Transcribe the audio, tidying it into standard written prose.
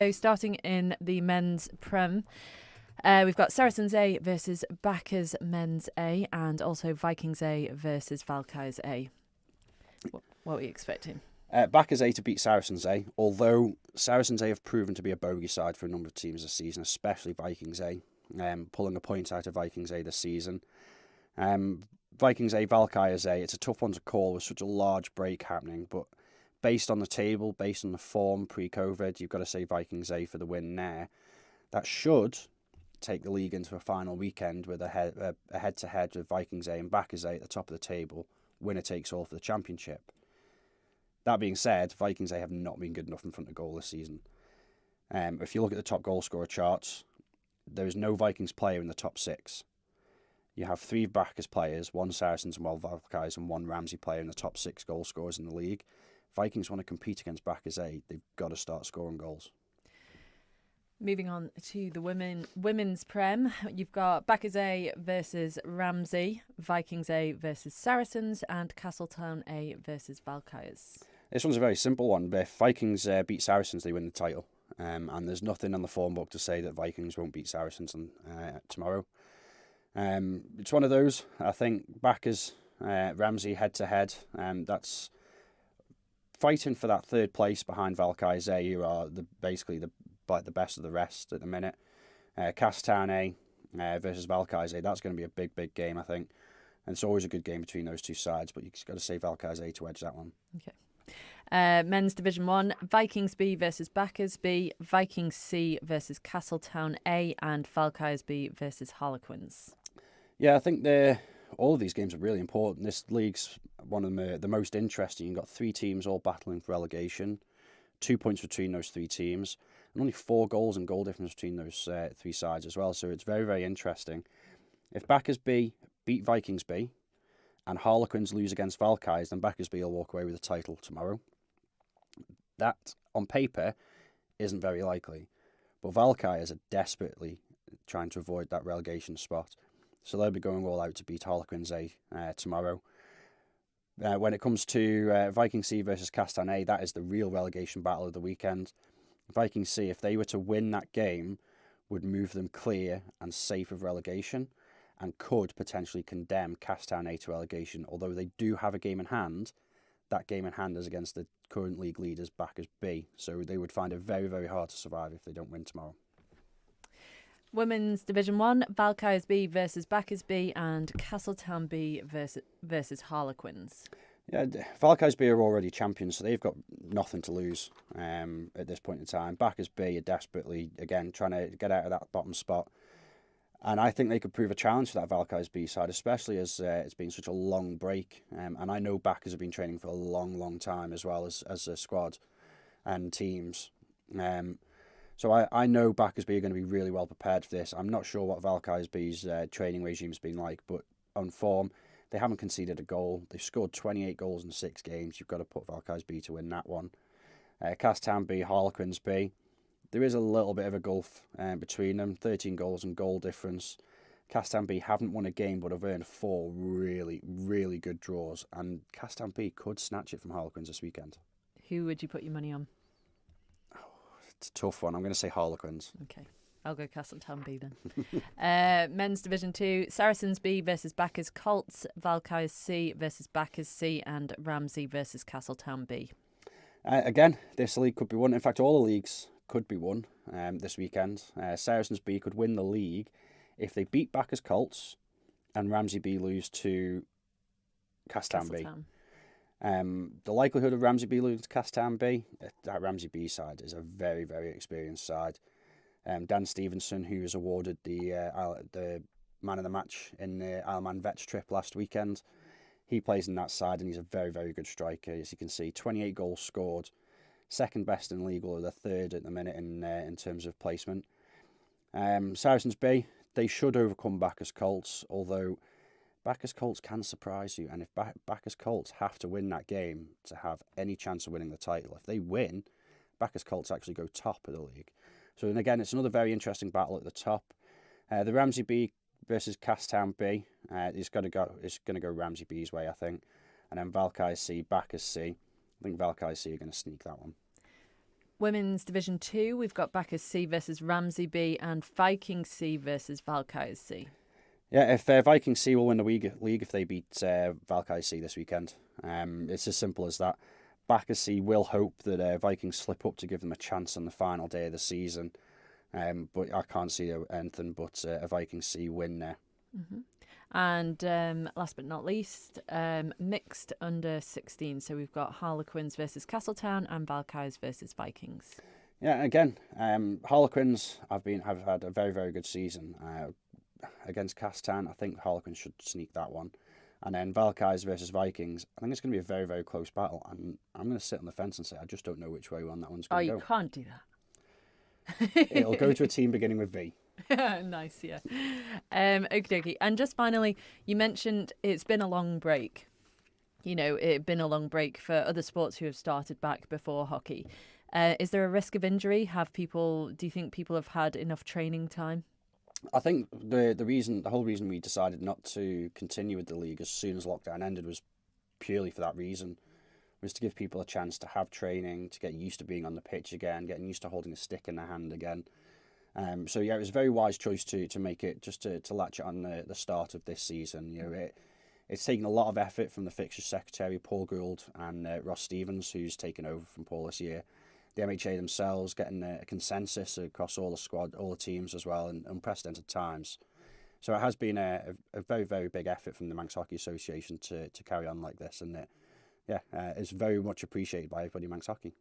So starting in the men's Prem, we've got Saracens A versus Backers Men's A, and also Vikings A versus Valkyries A. What are you expecting? Backers A to beat Saracens A, although Saracens A have proven to be a bogey side for a number of teams this season, especially Vikings A, pulling a point out of Vikings A this season. Vikings A, Valkyries A, it's a tough one to call with such a large break happening, but based on the table, based on the form pre-COVID, you've got to say Vikings A for the win there. That should take the league into a final weekend with a head-to-head with Vikings A and Backers A at the top of the table. Winner takes all for the championship. That being said, Vikings A have not been good enough in front of goal this season. If you look at the top goal scorer charts, there is no Vikings player in the top 6. You have 3 Backers players, 1 Saracens and 1 Valkyries, and 1 Ramsey player in the top 6 goal scorers in the league. Vikings want to compete against Backers A, they've got to start scoring goals. Moving on to the women's Prem, you've got Backers A versus Ramsey, Vikings A versus Saracens, and Castletown A versus Valkyries. This one's a very simple one. If Vikings beat Saracens, they win the title. And there's nothing on the form book to say that Vikings won't beat Saracens tomorrow. It's one of those. I think Backers, Ramsey head-to-head, that's fighting for that third place behind Valkyries A, who are basically the best of the rest at the minute. Castletown A versus Valkyries A, that's going to be a big game, I think. And it's always a good game between those two sides, but you've got to say Valkyries A to edge that one. Okay. Men's Division 1, Vikings B versus Backers B, Vikings C versus Castletown A, and Valkyries B versus Harlequins. Yeah, I think all of these games are really important. This league's one of the most interesting. You've got 3 teams all battling for relegation, 2 points between those 3 teams, and only 4 goals and goal difference between those 3 sides as well. So it's very, very interesting. If Backers B beat Vikings B and Harlequins lose against Valkyries, then Backers B will walk away with the title tomorrow. That, on paper, isn't very likely. But Valkyries are desperately trying to avoid that relegation spot. So they'll be going all out to beat Harlequins A tomorrow. When it comes to Viking C versus Castletown A, that is the real relegation battle of the weekend. Viking C, if they were to win that game, would move them clear and safe of relegation and could potentially condemn Castletown A to relegation. Although they do have a game in hand, that game in hand is against the current league leaders, Backers B. So they would find it very, very hard to survive if they don't win tomorrow. Women's Division 1, Valkyries B versus Backers B, and Castletown B versus Harlequins. Yeah, Valkyries B are already champions, so they've got nothing to lose at this point in time. Backers B are desperately, again, trying to get out of that bottom spot. And I think they could prove a challenge for that Valkyries B side, especially as it's been such a long break. And I know Backers have been training for a long time as well as a squad and teams. So I know Backers B are going to be really well prepared for this. I'm not sure what Valkyries B's training regime's been like, but on form, they haven't conceded a goal. They've scored 28 goals in 6 games. You've got to put Valkyries B to win that one. Castletown B, Harlequins B. There is a little bit of a gulf between them, 13 goals and goal difference. Castletown B haven't won a game but have earned 4 really, really good draws. And Castletown B could snatch it from Harlequins this weekend. Who would you put your money on? It's a tough one. I'm going to say Harlequins. Okay, I'll go Castletown B then. Men's Division 2, Saracens B versus Backers Colts, Valkyries C versus Backers C, and Ramsey versus Castletown B. Again, this league could be won. In fact, all the leagues could be won this weekend. Saracens B could win the league if they beat Backers Colts and Ramsey B lose to Castletown B. The likelihood of Ramsey B losing to Castletown B, that Ramsey B side is a very, very experienced side. Dan Stevenson, who was awarded the man of the match in the Isle of Man Vets trip last weekend, he plays in that side and he's a very, very good striker. As you can see, 28 goals scored, second best in league, or the third at the minute in terms of placement. Saracens B, they should overcome Backers Colts, although Backers Colts can surprise you, and if Backers Colts have to win that game to have any chance of winning the title, if they win, Backers Colts actually go top of the league. So, and again, it's another very interesting battle at the top. The Ramsey B versus Castletown B, it's going to go Ramsey B's way, I think. And then Valkyries C, Backers C. I think Valkyries C are going to sneak that one. Women's Division 2, we've got Bacchus C versus Ramsey B and Viking C versus Valkyries C. Yeah, if Viking C will win the league if they beat Valkyrie C this weekend. It's as simple as that. Bacchus C will hope that Vikings slip up to give them a chance on the final day of the season. But I can't see anything but a Viking C win there. Mm-hmm. And last but not least, mixed under 16. So we've got Harlequins versus Castletown and Valkyries versus Vikings. Yeah, again, Harlequins have had a very, very good season. Against Castletown, I think Harlequins should sneak that one. And then Valkyries versus Vikings, I think it's going to be a very, very close battle. And I'm going to sit on the fence and say I just don't know which way on that one's going to go. Oh, you can't do that. It'll go to a team beginning with V. Nice, yeah. Okie dokie. And just finally, you mentioned it's been a long break. You know, it's been a long break for other sports who have started back before hockey. Is there a risk of injury? Do you think people have had enough training time? I think the whole reason we decided not to continue with the league as soon as lockdown ended was purely for that reason, was to give people a chance to have training, to get used to being on the pitch again, getting used to holding a stick in their hand again. So yeah, it was a very wise choice to make it just to latch it on the start of this season. You know, it's taken a lot of effort from the fixtures secretary Paul Gould and Ross Stevens, who's taken over from Paul this year. The MHA themselves getting a consensus across all the squad, all the teams as well, in unprecedented times. So it has been a very, very big effort from the Manx Hockey Association to carry on like this, and it's very much appreciated by everybody in Manx Hockey.